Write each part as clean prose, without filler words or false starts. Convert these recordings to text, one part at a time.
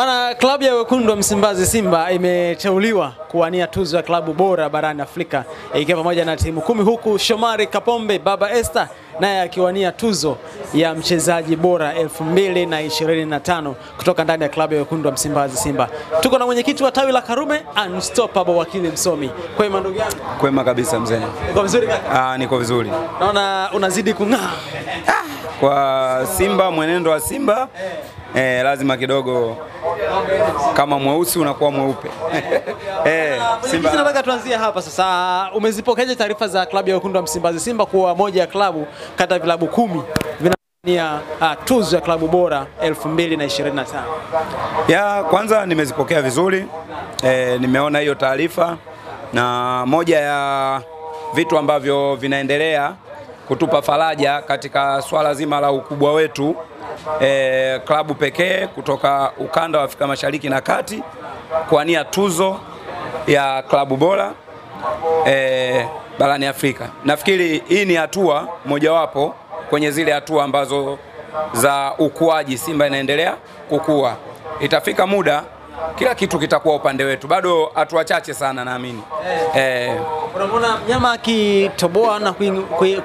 Bwana, klabu ya wekundu wa Msimbazi Simba imeteuliwa kuwania tuzo ya klabu bora barani Afrika ikiwa pamoja na timu 10, huku Shomari Kapombe Baba Esther naye akiwania tuzo ya mchezaji bora 2025 kutoka ndani ya klabu ya wekundu wa Msimbazi Simba. Tuko na mwenyekiti wa tawi la Karume, Unstoppable Wakili Msomi. Kwema ndugu yangu? Kwema kabisa mzee. Uko vizuri kaka? Niko vizuri. Naona unazidi kung'aa. Kwa Simba, mwenendo wa Simba lazima kidogo kama mweusi unakuwa mweupe. Simba, nataka tuanzie hapa sasa. Umezipokeaje taarifa za klabu ya wekundu wa Msimbazi Simba kuwa moja ya klabu kati ya vilabu 10 vinania tuzo ya klabu bora 2025? Kwanza nimezipokea vizuri. Nimeona hiyo taarifa, na moja ya vitu ambavyo vinaendelea kutupa faraja katika swala zima la ukubwa wetu, klabu pekee kutoka ukanda wa Afrika Mashariki na Kati kuania tuzo ya klabu bora barani Afrika. Nafikiri hii ni hatua mojawapo kwenye zile hatua ambazo za ukuaji. Simba inaendelea kukua, itafika muda kila kitu kitakuwa upande wetu. Bado hatua chache sana naamini. Unaona mnyama akitoboa na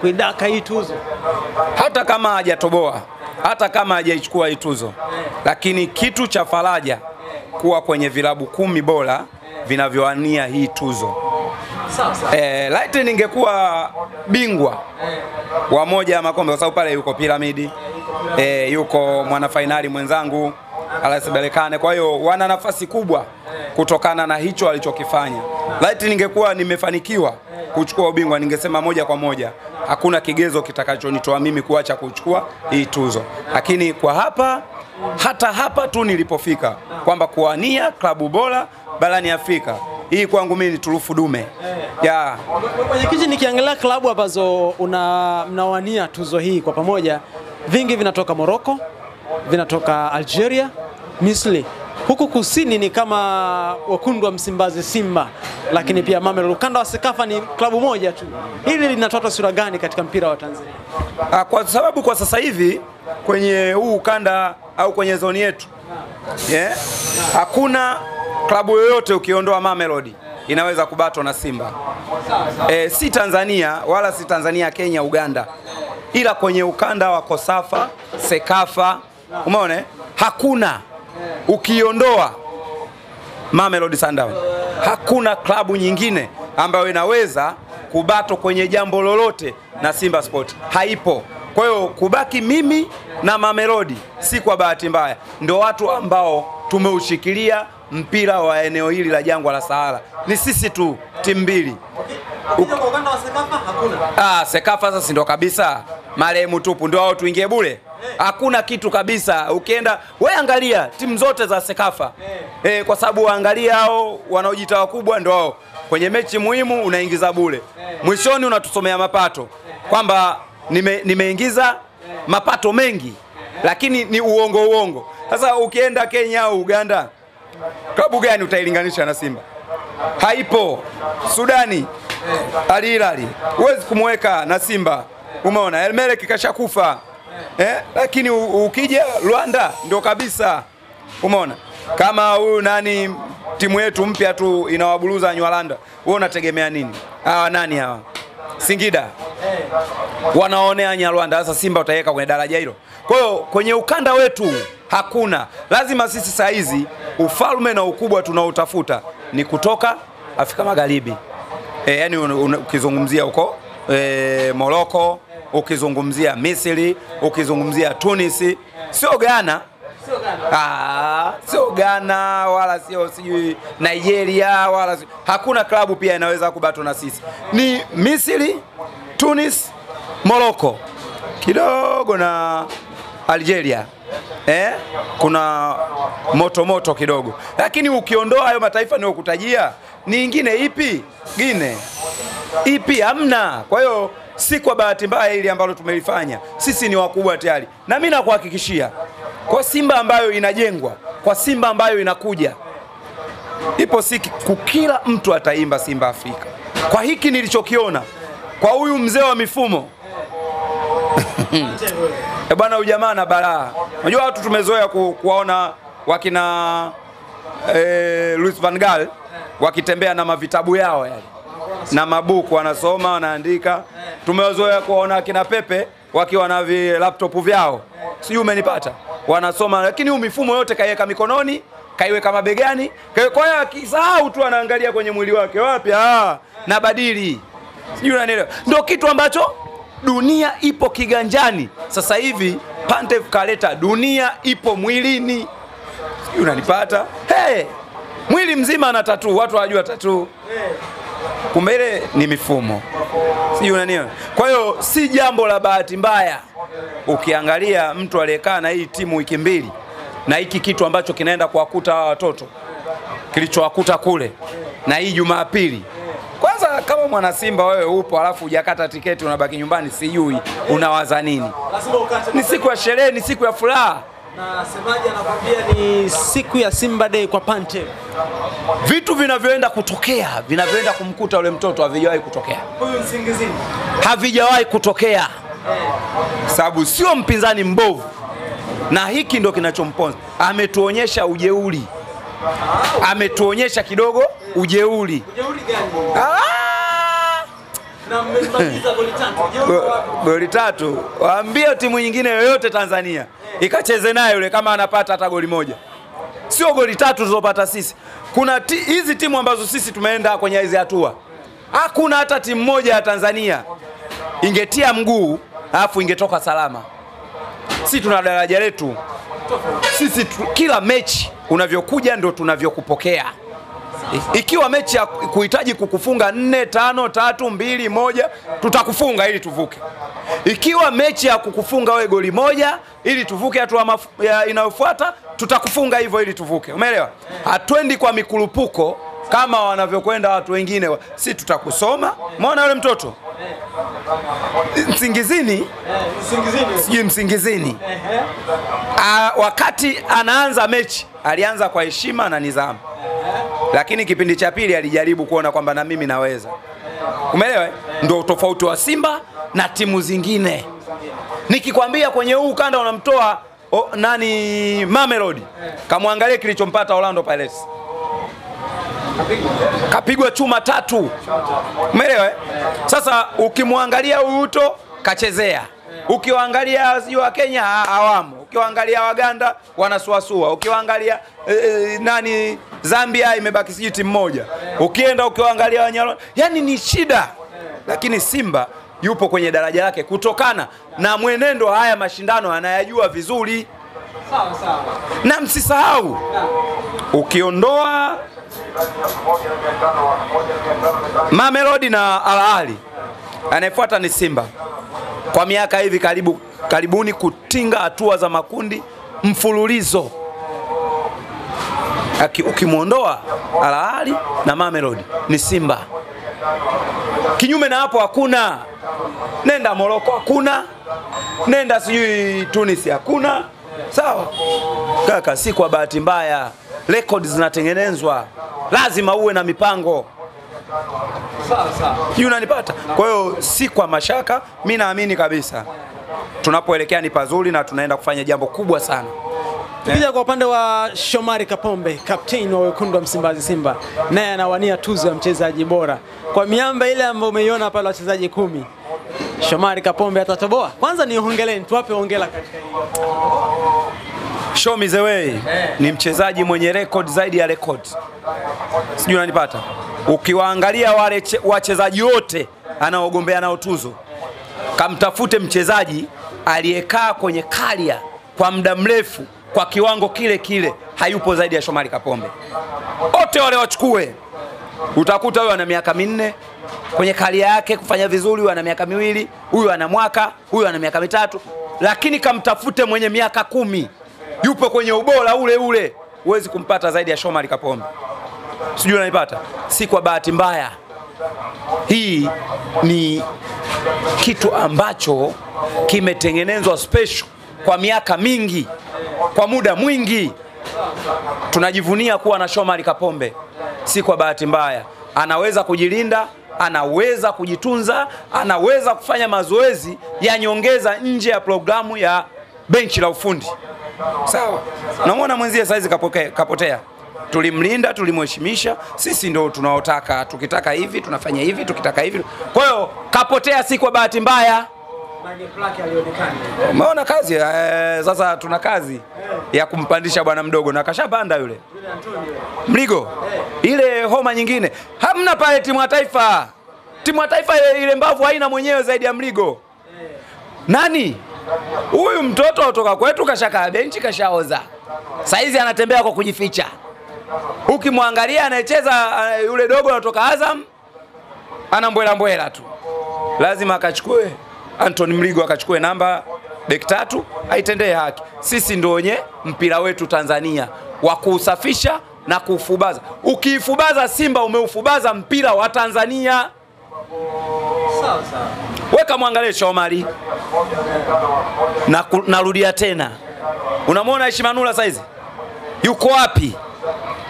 kuidaka hii tuzo, hata kama hajatoboa, hata kama hajaichukua hii tuzo, lakini kitu cha faraja kuwa kwenye vilabu 10 bora vinavyoania hii tuzo. Light ningekuwa bingwa wa moja ya makombe, kwa sababu pale yuko Piramidi, yuko mwana finali mwenzangu RS Berkane, kwa hiyo wana nafasi kubwa kutokana na hicho alichokifanya. Light ningekuwa nimefanikiwa kuchukua ubingwa, ningesema moja kwa moja hakuna kigezo kitakachonitoa mimi kuacha kuchukua hii tuzo. Lakini kwa hata hapa tu nilipofika kwamba kuania klabu bora barani Afrika, hii kwangu mimi ni turufu dume. Mwenyekiti, nikiangalia klabu ambazo mnawania tuzo hii kwa pamoja, vingi vinatoka Morocco, vinatoka Algeria, Misri. Huku kusini ni kama wekundu wa Msimbazi Simba, lakini pia Mamelodi. Ukanda wa Sekafa ni klabu moja tu. Hili linatoa sura gani katika mpira wa Tanzania? Kwa sababu kwa sasa hivi kwenye huu ukanda au kwenye zoni yetu, hakuna klabu yoyote ukiondoa Mamelodi inaweza kubatwa na Simba. Si Tanzania wala si Tanzania, Kenya, Uganda, ila kwenye ukanda wa Kosafa, Sekafa, umeona, hakuna ukiondoa Mamelodi Sundowns, hakuna klabu nyingine ambayo inaweza kubato kwenye jambo lolote na Simba Sport. Haipo. Kwa hiyo kubaki mimi na Mamelodi si kwa bahati mbaya, ndio watu ambao tumeushikilia mpira wa eneo hili la Jangwa la Sahara. Ni sisi tu, timu mbili. Ukanda wa Sekafa hakuna. Sekafa sasa ndio kabisa marehemu tupu, ndio wao tuingie bure. Hakuna kitu kabisa. Ukienda wewe angalia timu zote za Sekafa. Kwa sababu angalia hao wanaojiita wakubwa ndio wao. Kwenye mechi muhimu unaingiza bure. Mwishoni unatusomea mapato kwamba nimeingiza mapato mengi, lakini ni uongo. Sasa ukienda Kenya au Uganda, klabu gani utailinganisha na Simba? Haipo. Sudani, Al Hilal huwezi kumweka na Simba. Umeona El Merreikh kashakufa. Lakini ukija Rwanda ndio kabisa. Umeona kama huyu nani, timu yetu mpya tu inawaburuza Nywalanda, wewe unategemea nini? Nani hawa? Singida wanaonea Nyarwanda. Sasa Simba utaiweka kwenye daraja hilo? Kwa hiyo kwenye ukanda wetu hakuna. Lazima sisi saa hizi ufalme na ukubwa tunaotafuta ni kutoka Afrika Magharibi. Yani ukizungumzia huko Morocco, ukizungumzia Misri, ukizungumzia Tunis, sio Ghana. Sio Ghana wala sio sijui Nigeria wala hakuna klabu pia inaweza kubato na sisi. Ni Misri, Tunis, Morocco, kidogo na Algeria. Kuna moto kidogo. Lakini ukiondoa hayo mataifa niyokutajia, ni ingine ipi? Gine ipi? Hamna. Kwa hiyo si kwa bahati mbaya ili ambalo tumelifanya. Sisi ni wakubwa tayari. Na mimi nakuhakikishia kwa Simba ambayo inajengwa, kwa Simba ambayo inakuja, ipo siku kila mtu ataimba Simba Afrika. Kwa hiki nilichokiona kwa huyu mzee wa mifumo bwana, ujamaa na balaa. Unajua watu tumezoea kuwaona wakina Louis van Gaal wakitembea na mavitabu yao yale na mabuku wanasoma wanaandika. Tumewazoea kuona akina Pepe wakiwa na laptop vyao, sijui umenipata, wanasoma, lakini mifumo yote kaiweka mikononi, kaiweka mabegani, kwa hiyo akisahau tu anaangalia kwenye mwili wake wapi na badili, sijui unanielewa. Ndio kitu ambacho dunia ipo kiganjani sasa hivi. Pantev kaleta dunia ipo mwilini, sijui unanipata. Mwili mzima ana tattoo, watu hawajua tattoo, kumbe ile ni mifumo, sijui unanielewa. Kwa hiyo si jambo la bahati mbaya ukiangalia mtu aliyekaa na hii timu wiki mbili na hiki kitu ambacho kinaenda kuwakuta watoto kilichowakuta kule na hii Jumapili. Kwanza kama mwana Simba wewe upo alafu hujakata tiketi unabaki nyumbani, sijui unawaza nini. Ni siku ya sherehe, ni siku ya furaha. Na semaji anakuambia ni siku ya Simba Day kwa Pantev. Vitu vinavyoenda kutokea, vinavyoenda kumkuta yule mtoto havijawahi kutokea. Huyu Nsingizini havijawahi kutokea. Sababu sio mpinzani mbovu. Na hiki ndo kinachomponza. Ametuonyesha ujeuri. Ametuonyesha kidogo ujeuri. Ujeuri gani? Na mmemaliza goli 3. Waambie timu nyingine yoyote Tanzania ikacheze naye yule kama anapata hata goli 1. Sio goli 3 tulizopata sisi. Kuna hizi timu ambazo sisi tumeenda kwenye hizi hatua. Hakuna hata timu moja ya Tanzania ingetia mguu alafu ingetoka salama. Sisi tuna daraja letu. Sisi kila mechi unavyokuja ndio tunavyokupokea. Ikiwa mechi ya kuhitaji kukufunga 4, 5, 3, 2, 1, tutakufunga ili tuvuke. Ikiwa mechi ya kukufunga wewe goli 1 ili tuvuke hatua inayofuata, tutakufunga hivyo ili tuvuke. Umeelewa? Hatuendi kwa mikurupuko kama wanavyokwenda watu wengine. Sisi tutakusoma. Umeona yule mtoto? Nsingizini. Sijui Msingizini. Wakati anaanza mechi, alianza kwa heshima na nidhamu. Lakini kipindi cha pili alijaribu kuona kwamba na mimi naweza. Umeelewa? Ndio tofauti wa Simba na timu zingine. Nikikwambia kwenye huu ukanda unamtoa nani Mamelodi, kamwangalie kilichompata Orlando Pirates. Kapigwa chuma 3. Umeelewa? Sasa ukimwangalia Uto kachezea. Ukiwaangalia sio wa Kenya hawamo. Ukiwaangalia Waganda wanasuasua. Ukiwaangalia nani Zambia imebaki siji timu moja. Ukienda ukiwaangalia Wanyarwanda, yani ni shida. Lakini Simba yupo kwenye daraja lake kutokana na mwenendo haya mashindano anayajua vizuri. Sawa sawa. Na msisahau ukiondoa Mamelodi na Al Ahly, anayefuata ni Simba. Kwa miaka hivi karibuni kutinga hatua za makundi mfululizo. Ukimuondoa Al Ahly na Mamelodi ni Simba. Kinyume na hapo hakuna. Nenda Morocco hakuna. Nenda sijui Tunisia hakuna. Sawa? Kaka, si kwa bahati mbaya. Records zinatengenezwa. Lazima uwe na mipango. Sawa sawa. Unanipata? Kwa hiyo si kwa mashaka, mimi naamini kabisa tunapoelekea ni pazuri na tunaenda kufanya jambo kubwa sana. Tukija kwa upande wa Shomari Kapombe, captain wa wekundu wa Msimbazi Simba, naye anawania tuzo ya mchezaji bora. Kwa miamba ile ambayo umeiona pale wachezaji 10, Shomari Kapombe atatoboa? Kwanza ni hongeleni, tuwape hongera katika hii. Show me the way. Ni mchezaji mwenye record zaidi ya record. Sijui unanipata? Ukiwaangalia wale wachezaji wote anaogombea nao tuzo, kamtafute mchezaji aliyekaa kwenye karia kwa muda mrefu kwa kiwango kile kile, hayupo zaidi ya Shomari Kapombe. Wote wale wachukue. Utakuta huyu ana miaka 4 kwenye karia yake kufanya vizuri, huyu ana miaka 2, huyu ana mwaka, huyu ana miaka 3, lakini kamtafute mwenye miaka 10 yupo kwenye ubora ule ule, huwezi kumpata zaidi ya Shomari Kapombe. Sijui unanipata? Si kwa bahati mbaya. Hii ni kitu ambacho kimetengenezwa special kwa miaka mingi, kwa muda mwingi. Tunajivunia kuwa na Shomari Kapombe. Si kwa bahati mbaya. Anaweza kujilinda, anaweza kujitunza, anaweza kufanya mazoezi ya nyongeza nje ya programu ya benchi la ufundi. Sawa. Unamwona mwenzie saizi kapotea. Tulimlinda, tulimheshimisha. Sisi ndio tunaotaka. Tukitaka hivi tunafanya hivi, tukitaka hivi. Kwa hiyo kapotea si kwa bahati mbaya. Umeona kazi? Sasa tuna kazi ya kumpandisha bwana mdogo na kashapanda yule. Mligo. Ile homa nyingine. Hamna pale timu ya taifa. Timu ya taifa ile mbavu haina mwenyewe zaidi ya Mligo. Nani? Huyu mtoto kutoka kwetu kashaka benchi kashaoza. Saizi anatembea kwa kujificha. Ukimwangalia anacheza yule dogo anatoka Azam anambwela tu. Lazima akachukue Anthony Mligo akachukue namba beki 3 aitendee haki. Sisi ndio wenye mpira wetu Tanzania wa kuusafisha na kuufubaza. Ukiifubaza Simba umeufubaza mpira wa Tanzania. Sawa. Weka muangalie Shomari. Narudia tena. Unamwona Aishimanula saizi? Yuko wapi?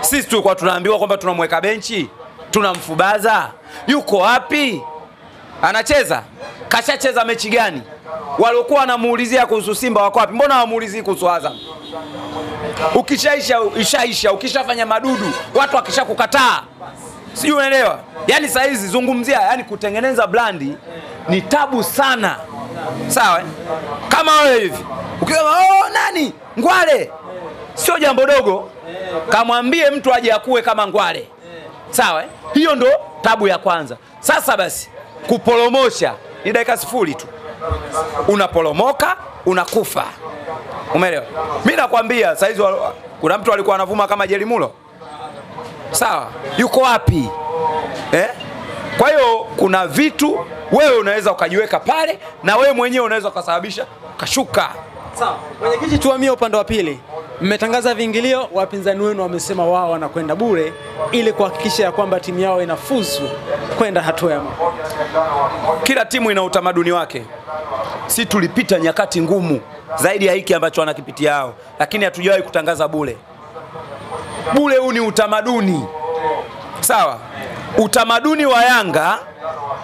Sisi tulikuwa tunaambiwa kwamba tunamweka benchi, tunamfubaza. Yuko wapi? Anacheza? Kashacheza mechi gani? Waliokuwa wanamuulizia kuhusu Simba wako wapi? Mbona hawamuulizii kuhusu Azam? Ukishaisha, ukishafanya madudu, watu wakishakukataa. Sijui unaelewa? Yaani saa hizi zungumzia, yani kutengeneza brandi ni tabu sana. Sawa? Kama wewe hivi. Ukisema nani? Ngwale. Sio jambo dogo. Kamwambie mtu aje akue kama Ngwale. Sawa? Hiyo ndo tabu ya kwanza. Sasa basi kupolomosha ni dakika 0 tu. Unapolomoka, unakufa. Umeelewa? Mimi nakwambia saa hizi kuna mtu alikuwa anavuma kama Jelimulo. Sawa? Yuko wapi? Kwa hiyo kuna vitu wewe unaweza ukajiweka pale na wewe mwenyewe unaweza kusababisha kashuka. Sawa. Mwenyekiti, tuhamie upande wa pili. Mmetangaza viingilio, wapinzani wenu wamesema wao wanakwenda bure ili kuhakikisha ya kwamba timu yao inafuzu kwenda hatua ya makundi. Kila timu ina utamaduni wake. Si tulipita nyakati ngumu zaidi ya hiki ambacho wanakipitia hao, lakini hatujawahi kutangaza bure. Bure huu ni utamaduni. Sawa? Utamaduni wa Yanga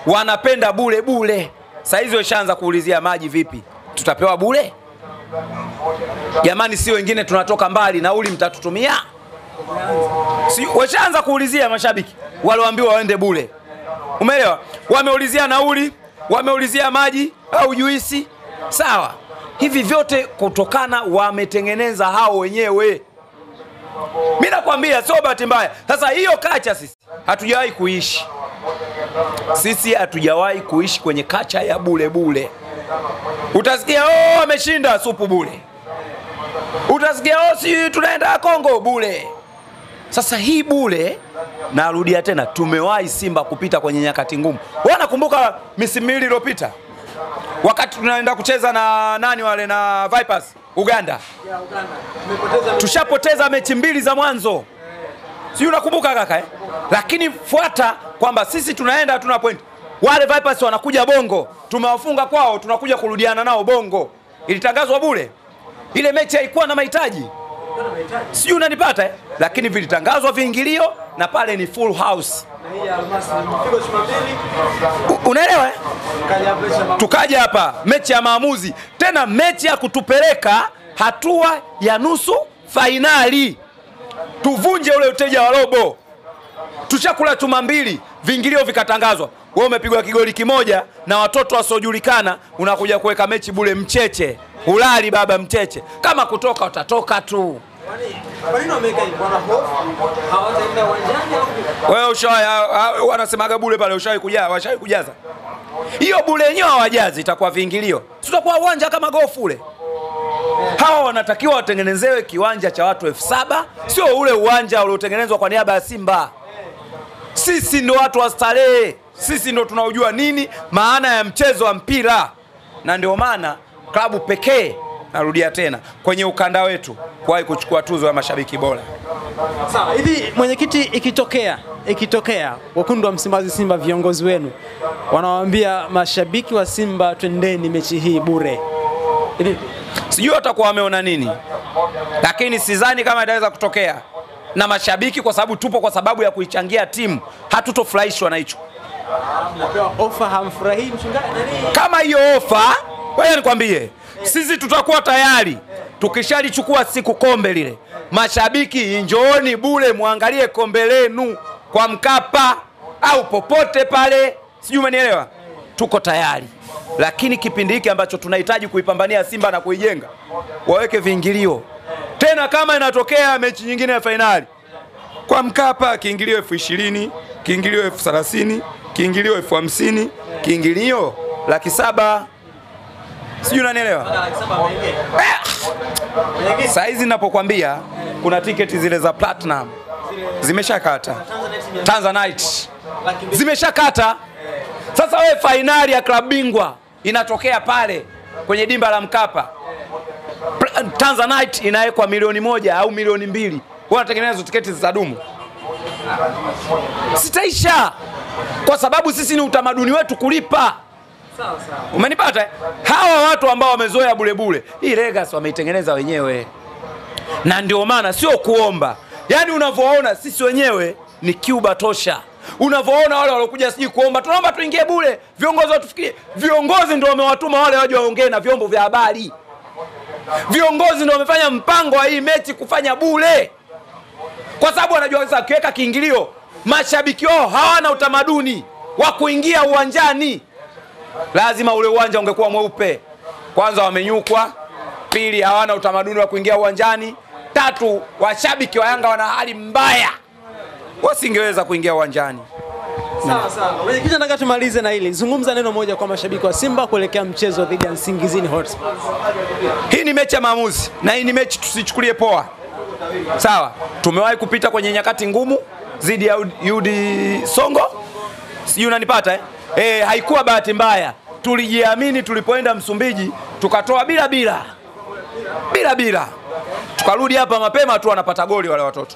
wanapenda bure. Sasa hizo washaanza kuulizia maji vipi? Tutapewa bure? Jamani, si wengine tunatoka mbali, nauli mtatutumia? Si washaanza kuulizia mashabiki walioambiwa waende bure. Umeelewa? Wameulizia nauli, wameulizia maji au juisi. Sawa? Hivi vyote kutokana wametengeneza hao wenyewe. Mimi nakwambia sio bahati mbaya. Sasa hiyo kacha sisi hatujawahi kuishi. Sisi hatujawahi kuishi kwenye kacha ya bure. Utasikia ameshinda supu bure. Utasikia si tunaenda Kongo bure. Sasa hii bure, narudia tena, tumewahi Simba kupita kwenye nyakati ngumu. Wanakumbuka misimu miwili iliyopita? Wakati tunaenda kucheza na nani wale na Vipers Uganda. Tushapoteza mechi 2 za mwanzo. Si unakumbuka kaka Lakini fuata kwamba sisi tunaenda hatuna point. Wale Vipers wanakuja Bongo. Tumewafunga kwao, tunakuja kurudiana nao Bongo. Ilitangazwa bure. Ile mechi haikuwa na mahitaji. Sijui unanipata Lakini vilitangazwa viingilio na pale ni full house. Unaelewa Tukaja hapa mechi ya maamuzi, tena mechi ya kutupeleka hatua ya nusu fainali. Tuvunje ule uteja wa robo. Tushakula chuma 2, viingilio vikatangazwa. Wewe umepigwa kigoli kimoja na watoto wasiojulikana, unakuja kuweka mechi bure mcheche. Hulali baba mcheche. Kama kutoka utatoka tu. Kwa nini wameka hivyo? Wana hofu hawataenda uwanjani au? Wewe ushawahi wanasemaga bure pale, washawahi kujaza. Hiyo bure yenyewe hawajazi, itakuwa viingilio. Tutakuwa uwanja kama gofu ule. Hawa wanatakiwa watengenezewe kiwanja cha watu 7,000, sio ule uwanja uliotengenezwa kwa niaba ya Simba. Sisi ndo watu wa starehe. Sisi ndo tunaojua nini maana ya mchezo wa mpira. Na ndio maana klabu pekee, narudia tena, kwenye ukanda wetu kuwahi kuchukua tuzo ya mashabiki bora. Sawa, hivi mwenyekiti, ikitokea wekundu wa Msimbazi Simba viongozi wenu wanawaambia mashabiki wa Simba twendeni mechi hii bure, hivi sijui watakuwa wameona nini, lakini sidhani kama itaweza kutokea na mashabiki, kwa sababu tupo kwa sababu ya kuichangia timu. Hatutofurahishwa na hicho. Mnapewa ofa, hamfurahii mchungaji? Kama hiyo ofa, wewe nikwambie, sisi tutakuwa tayari tukishalichukua siku kombe lile, mashabiki njooni bure muangalie kombe lenu kwa Mkapa au popote pale, sijui umenielewa. Tuko tayari, lakini kipindi hiki ambacho tunahitaji kuipambania Simba na kuijenga, waweke viingilio tena. Kama inatokea mechi nyingine ya fainali kwa Mkapa, kiingilio 20,000, kiingilio 30,000, kiingilio 50,000, kiingilio 700,000, sijui unanielewa. Saizi ninapokuambia kuna tiketi zile za platinum zimeshakata, Tanzanite zimeshakata. Sasa wewe fainali ya klabu bingwa inatokea pale kwenye dimba la Mkapa, Tanzanite inawekwa 1,000,000 au 2,000,000. Wewe unatengeneza tiketi zitadumu? Sitaisha, kwa sababu sisi ni utamaduni wetu kulipa. Sawa. Umenipata? Hawa watu ambao wamezoea bure bure, hii legacy wameitengeneza wenyewe. Na ndio maana sio kuomba. Yaani unavyoona sisi wenyewe ni Cuba tosha. Unavyoona wale walokuja siji kuomba, tunaomba tuingie bure. Viongozi watufikirie. Viongozi ndio wamewatuma wale waje waongee na vyombo vya habari. Viongozi ndio wamefanya mpango wa hii mechi kufanya bure. Kwa sababu wanajua sasa kiweka kiingilio, mashabiki wao hawana utamaduni wa kuingia uwanjani. Lazima ule uwanja ungekuwa mweupe. Kwanza wamenyukwa, pili hawana utamaduni wa kuingia uwanjani, tatu washabiki wa Yanga wana hali mbaya, wasingeweza kuingia uwanjani. Sawa. Kisha nataka tumalize na hili. Zungumza neno moja kwa mashabiki wa Simba kuelekea mchezo dhidi ya Nsingizini Hotspur. Hii ni mechi ya maamuzi na hii ni mechi tusichukulie poa. Sawa, tumewahi kupita kwenye nyakati ngumu dhidi ya Yudi Songo. Sijui unanipata haikuwa bahati mbaya. Tulijiamini tulipoenda Msumbiji, tukatoa bila. Tukarudi hapa mapema tu wanapata goli wale watoto.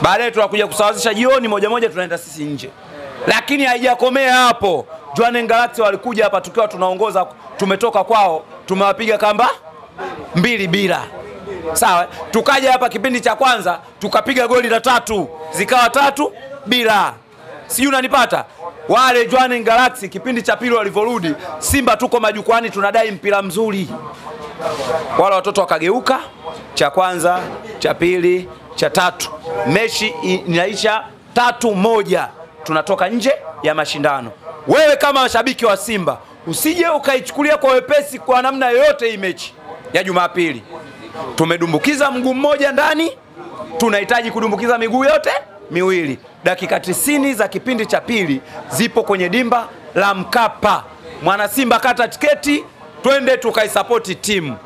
Baadaye tunakuja kusawazisha jioni 1-1 tunaenda sisi nje. Lakini haijakomea hapo. Jwaneng Galaxy walikuja hapa tukiwa tunaongoza, tumetoka kwao, tumewapiga kamba 2-2. Sawa, tukaja hapa kipindi cha kwanza tukapiga goli la 3, zikawa 3-2. Sijui unanipata? Wale Jwaneng Galaxy kipindi cha pili walivorudi, Simba tuko majukwani tunadai mpira mzuri. Wale watoto wakageuka, cha kwanza, cha pili, cha tatu. Mechi inaisha 3-1. Tunatoka nje ya mashindano. Wewe kama mashabiki wa Simba, usije ukaichukulia kwa wepesi kwa namna yoyote hii mechi ya Jumapili. Tumedumbukiza mguu mmoja ndani, tunahitaji kudumbukiza miguu yote miwili. Dakika 90 za kipindi cha pili zipo kwenye dimba la Mkapa. Mwana Simba kata tiketi, twende tukaisapoti timu.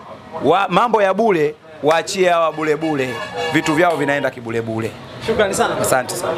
Mambo ya bure waachie hawa bure. Vitu vyao vinaenda kibure. Shukrani sana. Asante sana.